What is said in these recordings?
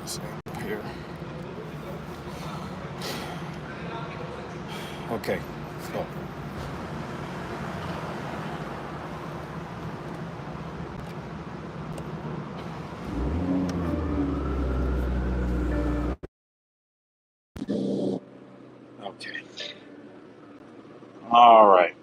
this angle here. Okay, so okay. All right.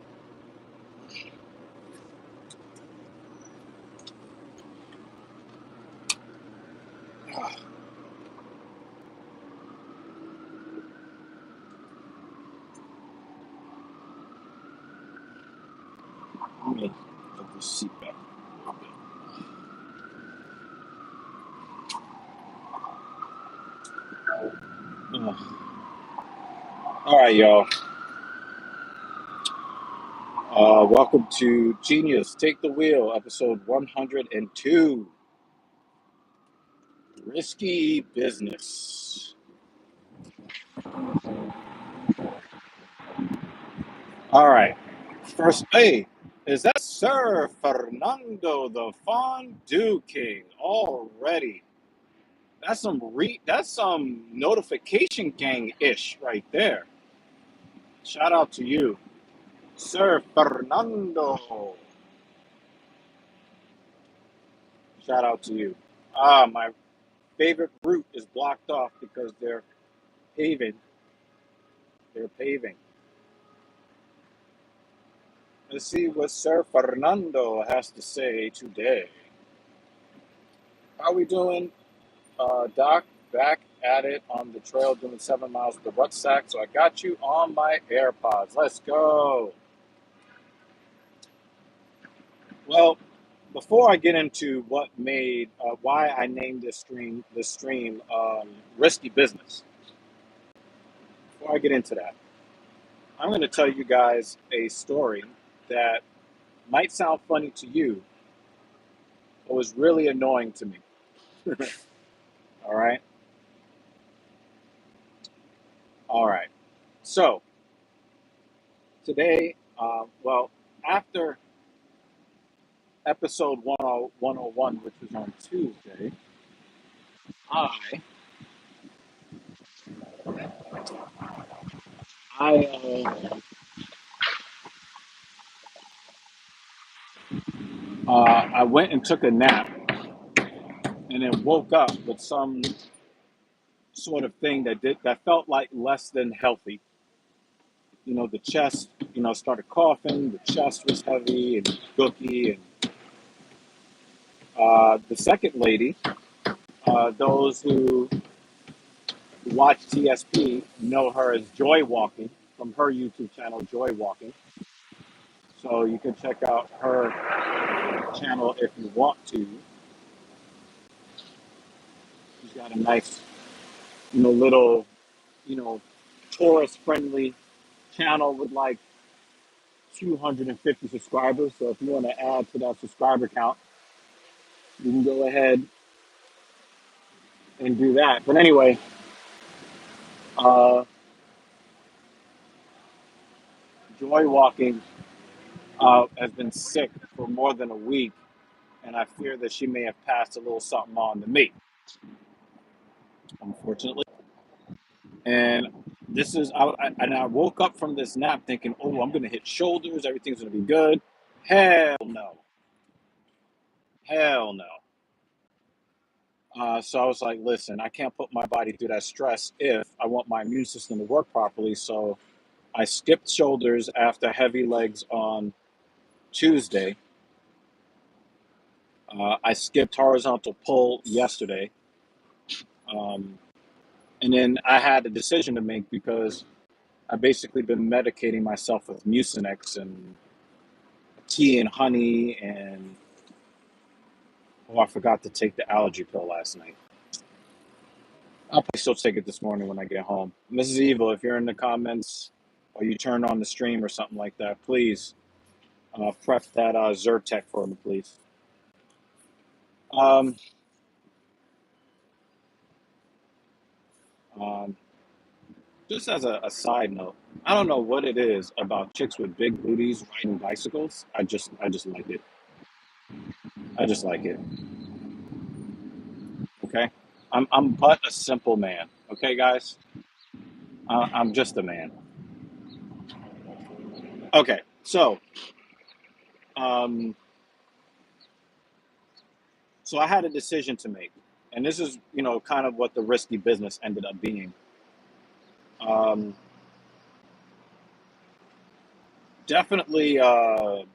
Let me put this seat back a little bit. All right, y'all. Welcome to Genius Take the Wheel, episode 102. Risky business. All right. First, hey, is that Sir Fernando, the Fondue King? Already. That's some notification gang-ish right there. Shout out to you, Sir Fernando. Shout out to you. My favorite route is blocked off because they're paving. They're paving. Let's see what Sir Fernando has to say today. How we doing, Doc? Back at it on the trail doing 7 miles with the rucksack. So I got you on my AirPods. Let's go. Well, before I get into why I named this stream, risky business. Before I get into that, I'm going to tell you guys a story that might sound funny to you, but was really annoying to me. All right. All right. So today, after episode 101, which was on Tuesday, I I I went and took a nap, and then woke up with some sort of thing that felt like less than healthy. The chest, started coughing. The chest was heavy and gooky, and the second lady, those who watch TSP know her as Joy Walking from her YouTube channel, Joy Walking. So you can check out her channel if you want to. She's got a nice, little, you know, tourist friendly channel with like 250 subscribers. So if you want to add to that subscriber count, you can go ahead and do that. But anyway, uh, Joy Walking has been sick for more than a week, and I fear that she may have passed a little something on to me, unfortunately. And I woke up from this nap thinking, oh, I'm gonna hit shoulders, everything's gonna be good. Hell no, hell no. So I was like, listen, I can't put my body through that stress if I want my immune system to work properly. So I skipped shoulders after heavy legs on Tuesday. I skipped horizontal pull yesterday. Um, and then I had a decision to make because I've basically been medicating myself with Mucinex and tea and honey. And I forgot to take the allergy pill last night. I'll probably still take it this morning when I get home. Mrs. Evil, if you're in the comments or you turn on the stream or something like that, please prep that Zyrtec for me, please. Um, um, just as a side note, I don't know what it is about chicks with big booties riding bicycles. I just like it. I just like it. Okay. I'm but a simple man. Okay, guys, I'm just a man. Okay, so um, so I had a decision to make, and this is kind of what the risky business ended up being. Um, Definitely a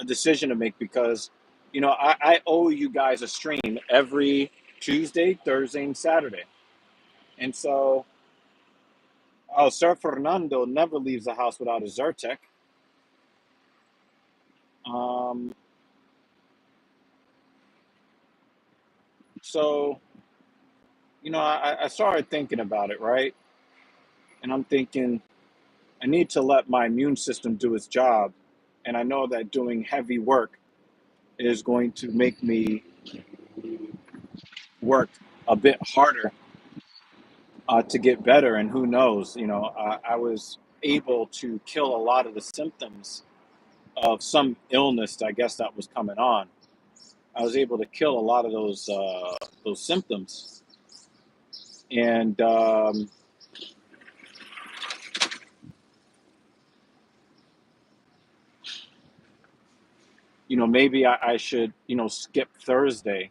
decision to make because I owe you guys a stream every Tuesday, Thursday, and Saturday, and so Sir Fernando never leaves the house without a Zyrtec. Um, so I started thinking about it, right? And I'm thinking I need to let my immune system do its job, and I know that doing heavy work is going to make me work a bit harder to get better. And who knows, I was able to kill a lot of the symptoms of some illness, I guess, that was coming on. I was able to kill a lot of those symptoms, and maybe I should skip Thursday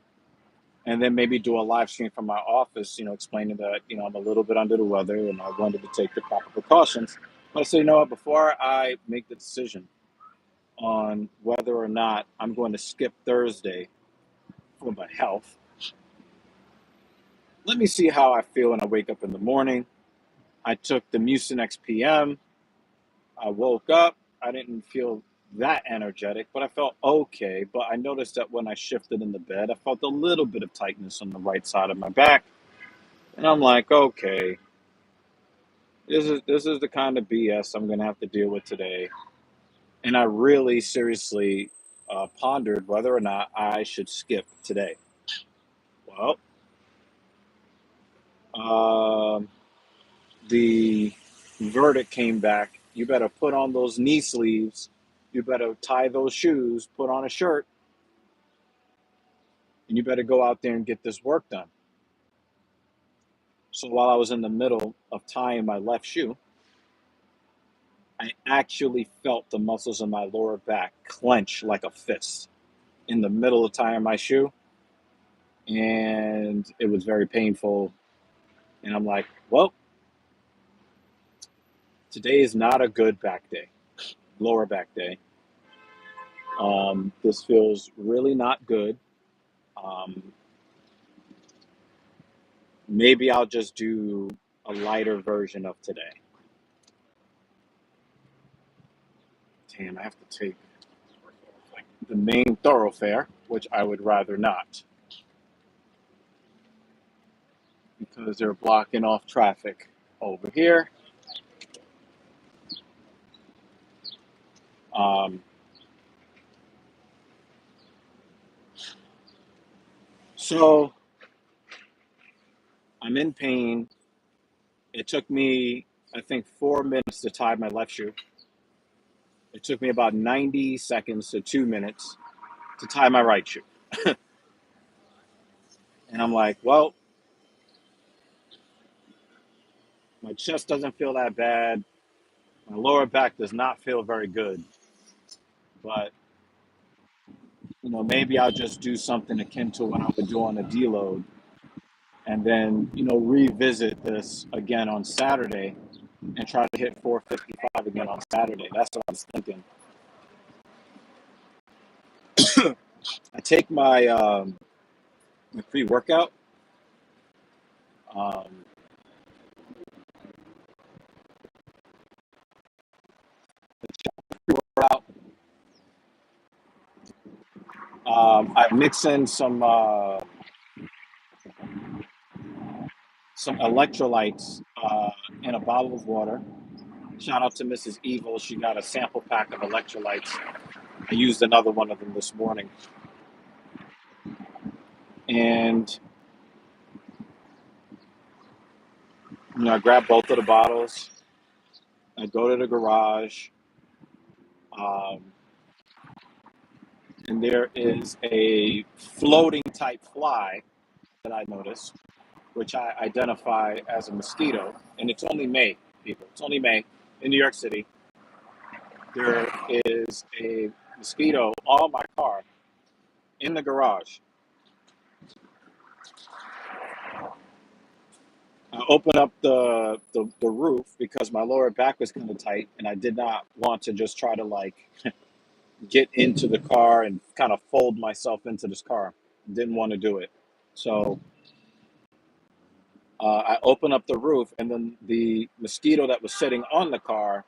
and then maybe do a live stream from my office, explaining that I'm a little bit under the weather and I wanted to take the proper precautions. But I said, what, before I make the decision on whether or not I'm going to skip Thursday for my health, let me see how I feel when I wake up in the morning. I took the Mucinex PM. I woke up. I didn't feel that energetic, but I felt okay. But I noticed that when I shifted in the bed, I felt a little bit of tightness on the right side of my back. And I'm like, okay, this is the kind of BS I'm gonna have to deal with today. And I really seriously pondered whether or not I should skip today. Well, um, the verdict came back. You better put on those knee sleeves. You better tie those shoes. Put on a shirt, and you better go out there and get this work done. So while I was in the middle of tying my left shoe, I actually felt the muscles in my lower back clench like a fist in the middle of tying my shoe, and it was very painful. And I'm like, well, today is not a good back day, lower back day. This feels really not good. Um, Maybe I'll just do a lighter version of today. Damn, I have to take the main thoroughfare, which I would rather not because they're blocking off traffic over here. Um, so I'm in pain. It took me, I think, 4 minutes to tie my left shoe. It took me about 90 seconds to 2 minutes to tie my right shoe. And I'm like, well, my chest doesn't feel that bad. My lower back does not feel very good. But, maybe I'll just do something akin to what I would do on a deload and then, revisit this again on Saturday and try to hit 455 again on Saturday. That's what I was thinking. I take my pre-workout. Um, Workout. I mix in some electrolytes in a bottle of water. Shout out to Mrs. Evil. She got a sample pack of electrolytes. I used another one of them this morning. And I grab both of the bottles. I go to the garage. Um, and there is a floating type fly that I noticed, which I identify as a mosquito, and it's only May, people. It's only May in New York City. There is a mosquito on my car in the garage. I opened up the roof because my lower back was kind of tight, and I did not want to just try to like get into the car and kind of fold myself into this car. Didn't want to do it. So I open up the roof, and then the mosquito that was sitting on the car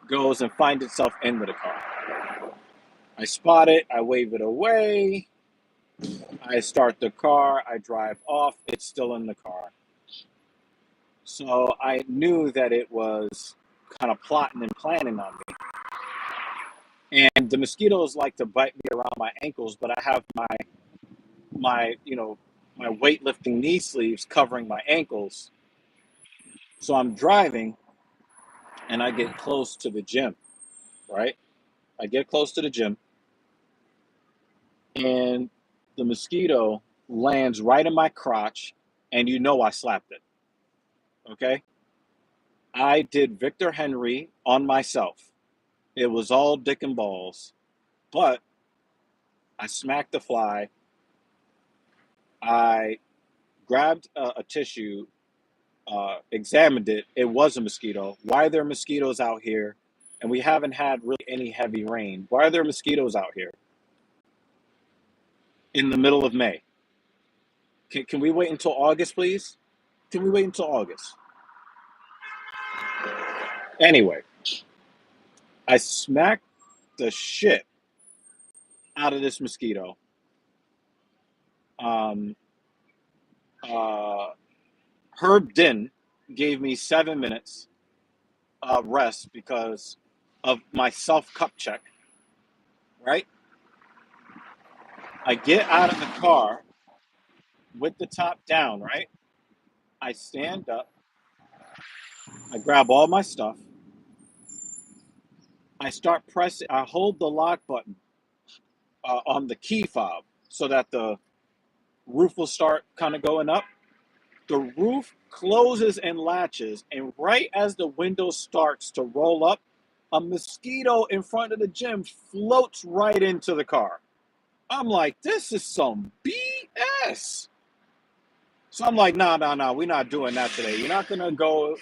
goes and finds itself into the car. I spot it, I wave it away, I start the car, I drive off, it's still in the car. So I knew that it was kind of plotting and planning on me. And the mosquitoes like to bite me around my ankles, but I have my weightlifting knee sleeves covering my ankles. So I'm driving and I get close to the gym, right? I get close to the gym and the mosquito lands right in my crotch, and I slapped it. Okay? I did Victor Henry on myself. It was all dick and balls, but I smacked the fly. I grabbed a tissue, examined it. It was a mosquito. Why are there mosquitoes out here? And we haven't had really any heavy rain. Why are there mosquitoes out here in the middle of May? Can we wait until August, please? Can we wait until August? Anyway, I smacked the shit out of this mosquito. Um, uh, Herb Din gave me 7 minutes rest because of my self cup check, right? I get out of the car with the top down, right? I stand up, I grab all my stuff, I start pressing, I hold the lock button on the key fob so that the roof will start kind of going up. The roof closes and latches, and right as the window starts to roll up, a mosquito in front of the gym floats right into the car. I'm like, this is some BS. So I'm like, nah, we're not doing that today. You're not gonna go,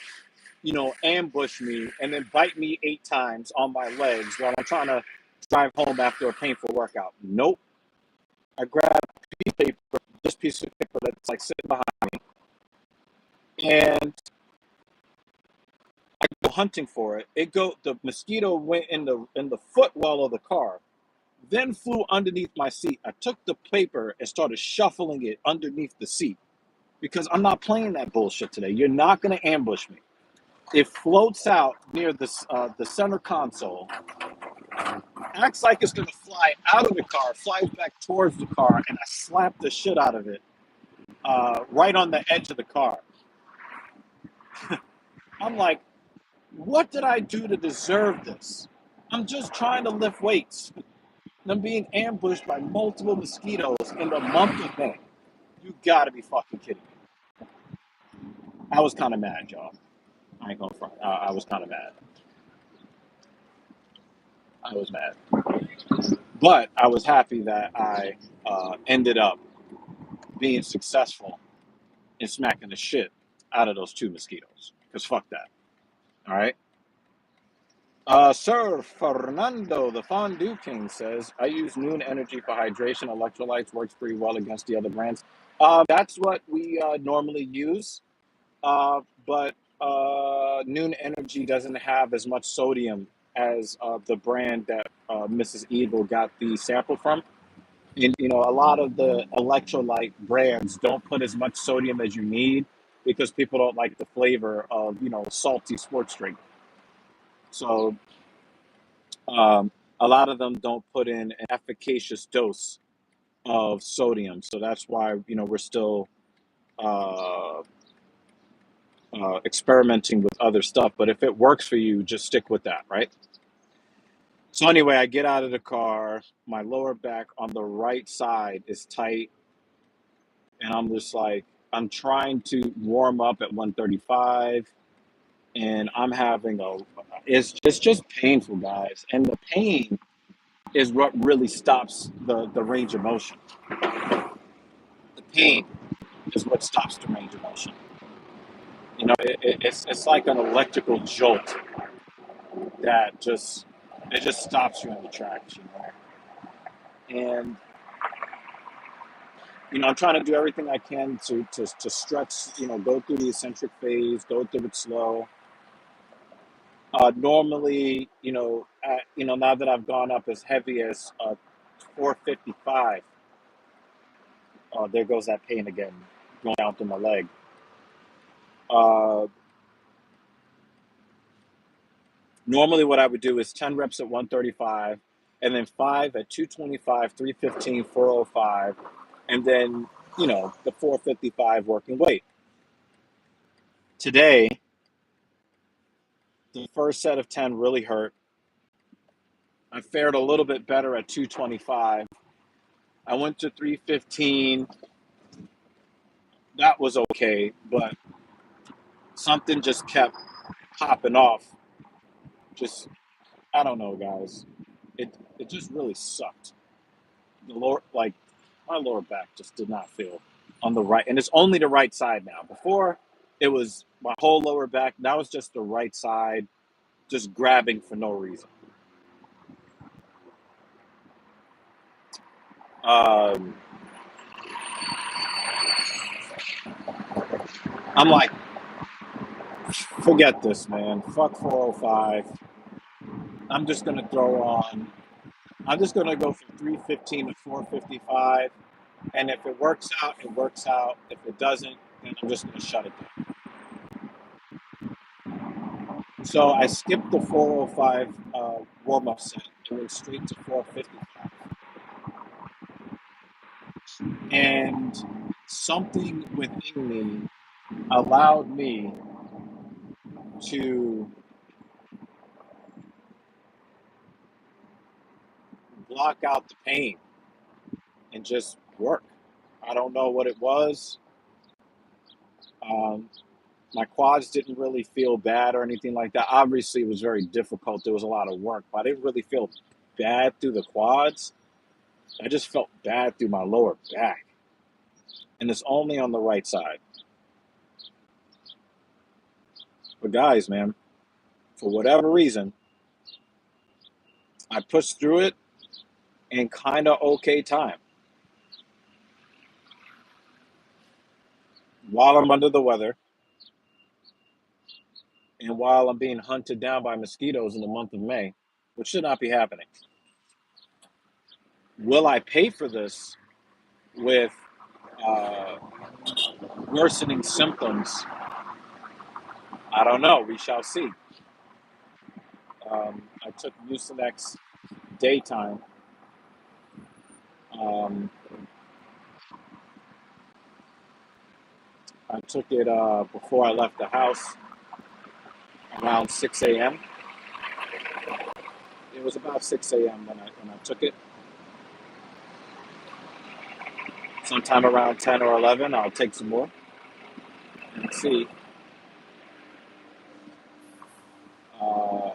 ambush me and then bite me 8 times on my legs while I'm trying to drive home after a painful workout. Nope. I grab this piece of paper that's like sitting behind me, and I go hunting for it. The mosquito went in the footwell of the car, then flew underneath my seat. I took the paper and started shuffling it underneath the seat because I'm not playing that bullshit today. You're not gonna ambush me. It floats out near the center console, acts like it's gonna fly out of the car, flies back towards the car, and I slap the shit out of it right on the edge of the car. I'm like, what did I do to deserve this? I'm just trying to lift weights. And I'm being ambushed by multiple mosquitoes in the month of May. You gotta be fucking kidding me. I was kind of mad, y'all. I ain't gonna front. I was kind of mad. I was mad. But I was happy that I ended up being successful in smacking the shit out of those 2 mosquitoes. Because fuck that. All right. Sir Fernando, the Fondue King, says, I use Noon Energy for hydration. Electrolytes works pretty well against the other brands. That's what we normally use. But Noon Energy doesn't have as much sodium as the brand that Mrs. Evil got the sample from. And, a lot of the electrolyte brands don't put as much sodium as you need because people don't like the flavor of, salty sports drink. So a lot of them don't put in an efficacious dose of sodium. So that's why, we're still uh, experimenting with other stuff. But if it works for you, just stick with that, right? So anyway, I get out of the car. My lower back on the right side is tight. and I'm just like, I'm trying to warm up at 135, and I'm having a, it's just painful, guys, and the pain is what really stops the range of motion. The pain is what stops the range of motion. It's like an electrical jolt that just it just stops you in the tracks, And I'm trying to do everything I can to stretch, go through the eccentric phase, go through it slow. Normally, now that I've gone up as heavy as 455, there goes that pain again, going down through my leg. Uh, Normally, what I would do is 10 reps at 135, and then 5 at 225, 315, 405, and then, the 455 working weight. Today, the first set of 10 really hurt. I fared a little bit better at 225. I went to 315. That was okay, but something just kept popping off. Just, I don't know, guys. It just really sucked. The lower, like, my lower back just did not feel on the right, and it's only the right side now. Before, it was my whole lower back. Now it's just the right side, just grabbing for no reason. Um, I'm like, forget this, man. Fuck 405. I'm just gonna throw on. I'm just gonna go from 315 to 455, and if it works out, it works out. If it doesn't, then I'm just gonna shut it down. So I skipped the 405 warm up set and went straight to 455, and something within me allowed me to block out the pain and just work. I don't know what it was. Um, my quads didn't really feel bad or anything like that. Obviously, it was very difficult. There was a lot of work, but I didn't really feel bad through the quads. I just felt bad through my lower back. And it's only on the right side. But guys, man, for whatever reason, I pushed through it in kind of okay time. While I'm under the weather and while I'm being hunted down by mosquitoes in the month of May, which should not be happening. Will I pay for this with uh, worsening symptoms? I don't know. We shall see. I took Mucinex daytime. Um, I took it before I left the house around 6 a.m. It was about 6 a.m. when I took it. Sometime around 10 or 11, I'll take some more and see. Uh,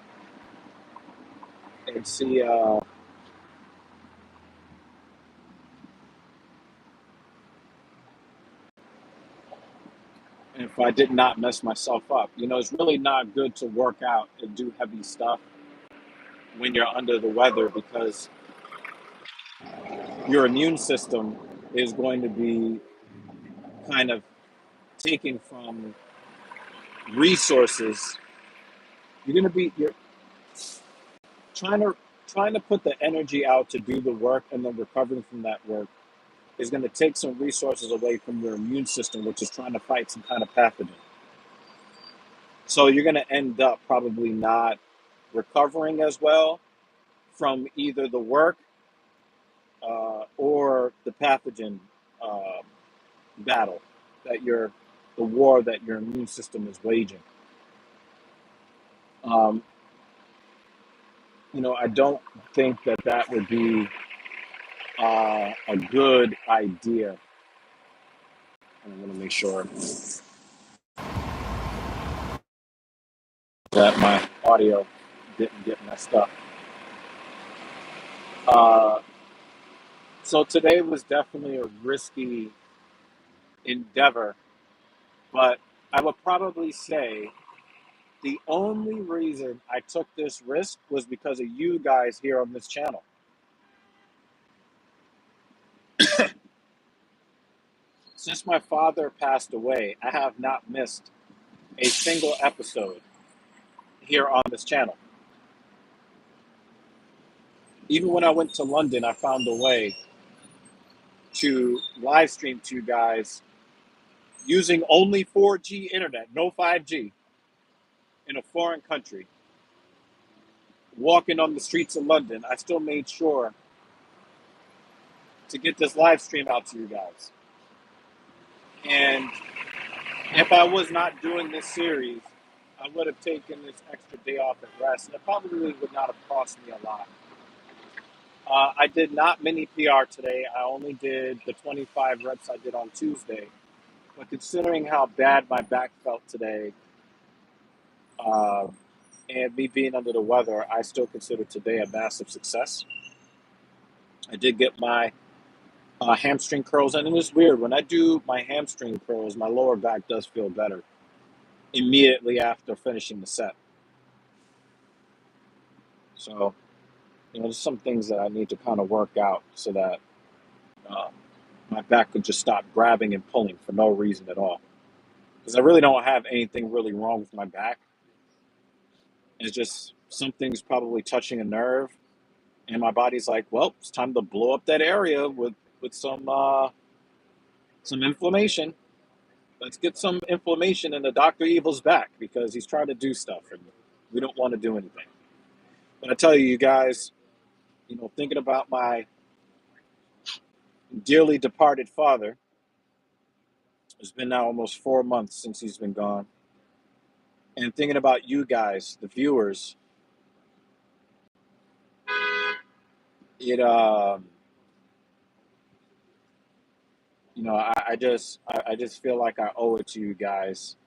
and see if I did not mess myself up. It's really not good to work out and do heavy stuff when you're under the weather because your immune system is going to be kind of taken from resources. You're trying to put the energy out to do the work, and then recovering from that work is going to take some resources away from your immune system, which is trying to fight some kind of pathogen. So you're going to end up probably not recovering as well from either the work or the pathogen uh, battle the war that your immune system is waging. Um, I don't think that would be a good idea And I'm going to make sure that my audio didn't get messed up. Uh, so today was definitely a risky endeavor, but I would probably say the only reason I took this risk was because of you guys here on this channel. Since my father passed away, I have not missed a single episode here on this channel. Even when I went to London, I found a way to live stream to you guys using only 4G internet, no 5G, in a foreign country. Walking on the streets of London, I still made sure to get this live stream out to you guys. And if I was not doing this series, I would have taken this extra day off at rest, and it probably would not have cost me a lot. I did not mini PR today. I only did the 25 reps I did on Tuesday. But considering how bad my back felt today, uh, and me being under the weather, I still consider today a massive success. I did get my hamstring curls, and it was weird. When I do my hamstring curls, my lower back does feel better immediately after finishing the set. So, there's some things that I need to kind of work out so that um, my back could just stop grabbing and pulling for no reason at all. Because I really don't have anything really wrong with my back. It's just something's probably touching a nerve, and my body's like, well, it's time to blow up that area with some inflammation. Let's get some inflammation in the Dr. Evil's back because he's trying to do stuff and we don't want to do anything. But I tell you, you guys, thinking about my dearly departed father, it's been now almost 4 months since he's been gone. And thinking about you guys, the viewers, it I just feel like I owe it to you guys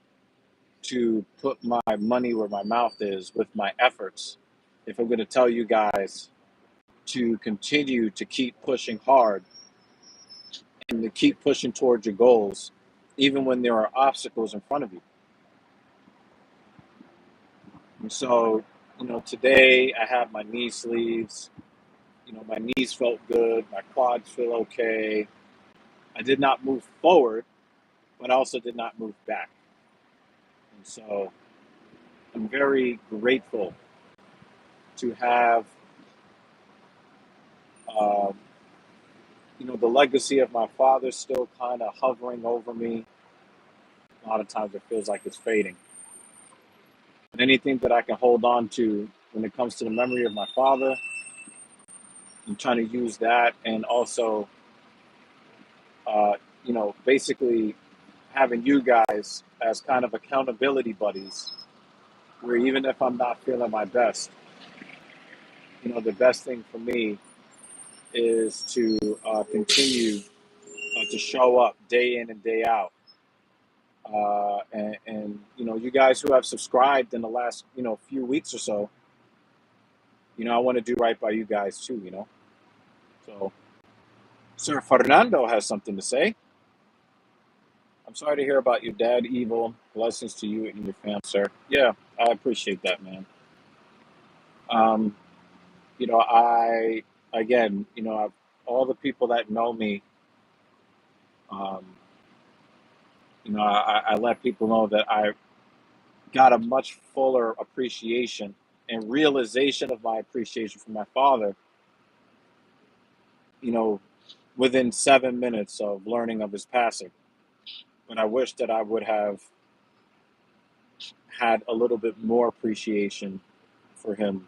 to put my money where my mouth is with my efforts. If I'm going to tell you guys to continue to keep pushing hard and to keep pushing towards your goals, even when there are obstacles in front of you. And so, today I have my knee sleeves. My knees felt good. My quads feel okay. I did not move forward, but I also did not move back. And so I'm very grateful to have, um, the legacy of my father still kind of hovering over me. A lot of times it feels like it's fading. And anything that I can hold on to when it comes to the memory of my father, I'm trying to use that, and also, basically having you guys as kind of accountability buddies, where even if I'm not feeling my best, the best thing for me is to continue to show up day in and day out. And you guys who have subscribed in the last few weeks or so, I want to do right by you guys too. So Sir Fernando has something to say. I'm sorry to hear about your dad, Evil. Blessings to you and your family, sir. Yeah, I appreciate that, man. Um, I again, all the people that know me, um, I let people know that I got a much fuller appreciation and realization of my appreciation for my father, you know, within 7 minutes of learning of his passing. But I wish that I would have had a little bit more appreciation for him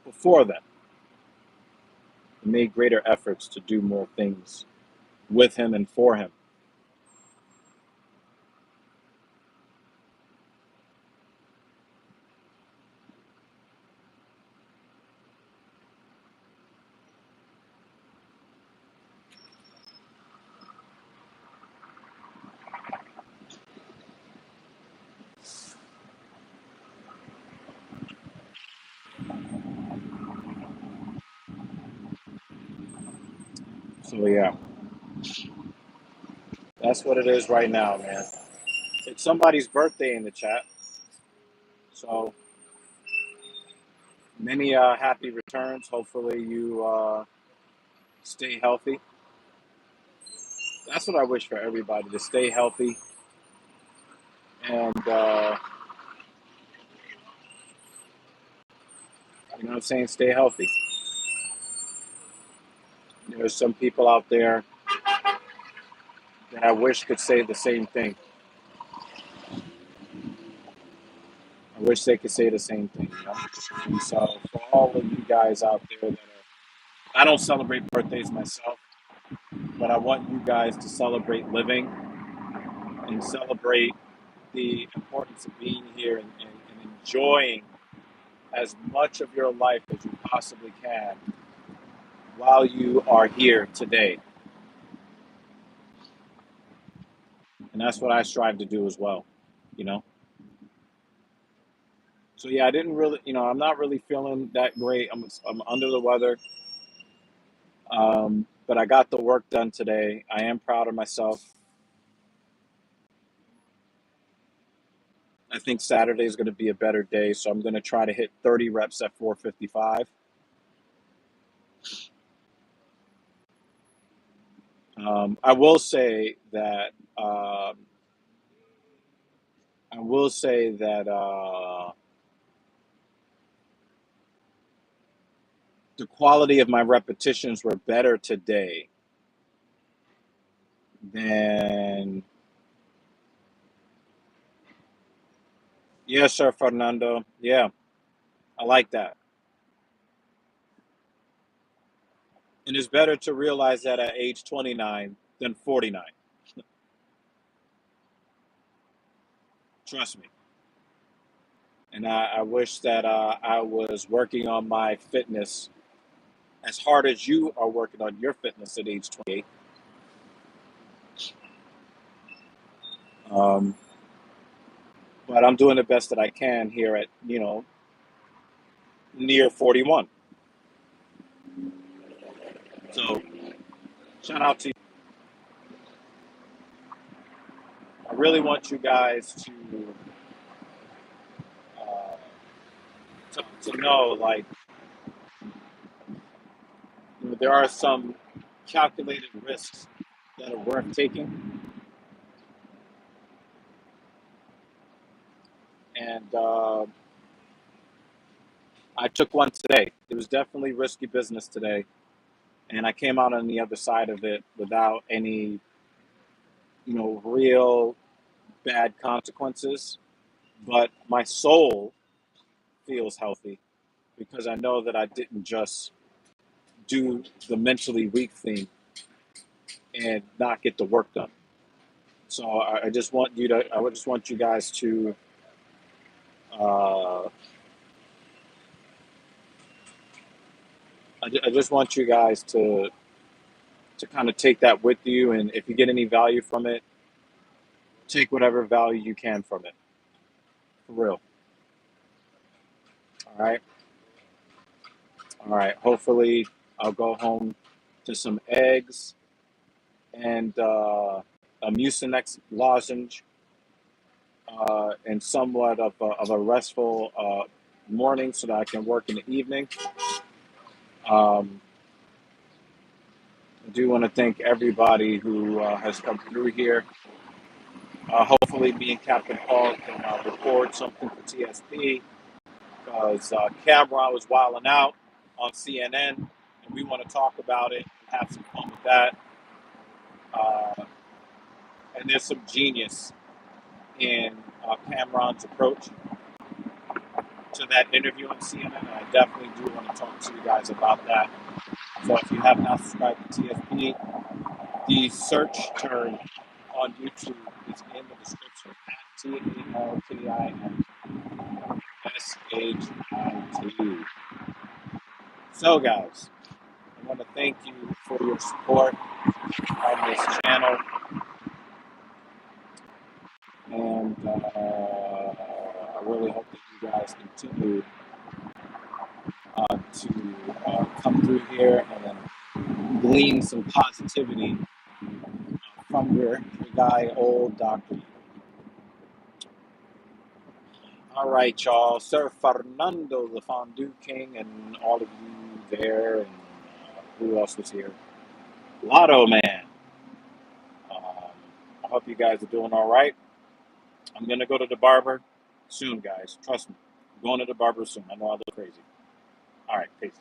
before then, and made greater efforts to do more things with him and for him. So yeah, that's what it is right now, man. It's somebody's birthday in the chat, so many happy returns. Hopefully you stay healthy. That's what I wish for everybody, to stay healthy and you know what I'm saying, stay healthy. There's some people out there that I wish could say the same thing. I wish they could say the same thing, you know? And so for all of you guys out there that are, I don't celebrate birthdays myself, but I want you guys to celebrate living and celebrate the importance of being here and enjoying as much of your life as you possibly can while you are here today. And that's what I strive to do as well, you know? So yeah, I didn't really, I'm not really feeling that great. I'm under the weather, but I got the work done today. I am proud of myself. I think Saturday is going to be a better day, so I'm going to try to hit 30 reps at 455. I will say that I will say that the quality of my repetitions were better today than, yes, sir, Fernando. Yeah, I like that. And it's better to realize that at age 29 than 49. Trust me. And I wish that I was working on my fitness as hard as you are working on your fitness at age 28. Um, but I'm doing the best that I can here at, near 41. So shout out to you. I really want you guys uh, to know, like, there are some calculated risks that are worth taking. And I took one today. It was definitely risky business today. And I came out on the other side of it without any, real bad consequences. But my soul feels healthy because I know that I didn't just do the mentally weak thing and not get the work done. So I just want you to, I just want you guys to, uh, I just want you guys to kind of take that with you. And if you get any value from it, take whatever value you can from it. For real. All right. All right. Hopefully, I'll go home to some eggs and a Mucinex lozenge and somewhat of a restful morning so that I can work in the evening. Um, I do want to thank everybody who has come through here. Hopefully, me and Captain Paul can record something for TSP because Cameron was wilding out on CNN, and we want to talk about it and have some fun with that. Uh, and there's some genius in Cameron's approach to that interview on CNN, and I definitely do want to talk to you guys about that. So if you have not subscribed to TSP, the search term on YouTube is in the description at TALKINSHIT. So guys, I want to thank you for your support on this channel, and I really hope that you guys continue to come through here and glean glean some positivity from your guy, old Dr. All right, y'all. Sir Fernando, the Fondue King, and all of you there, and who else was here? Lotto Man. I hope you guys are doing all right. I'm going to go to the barber soon, guys. Trust me. I'm going to the barber soon. I know I look crazy. All right, peace.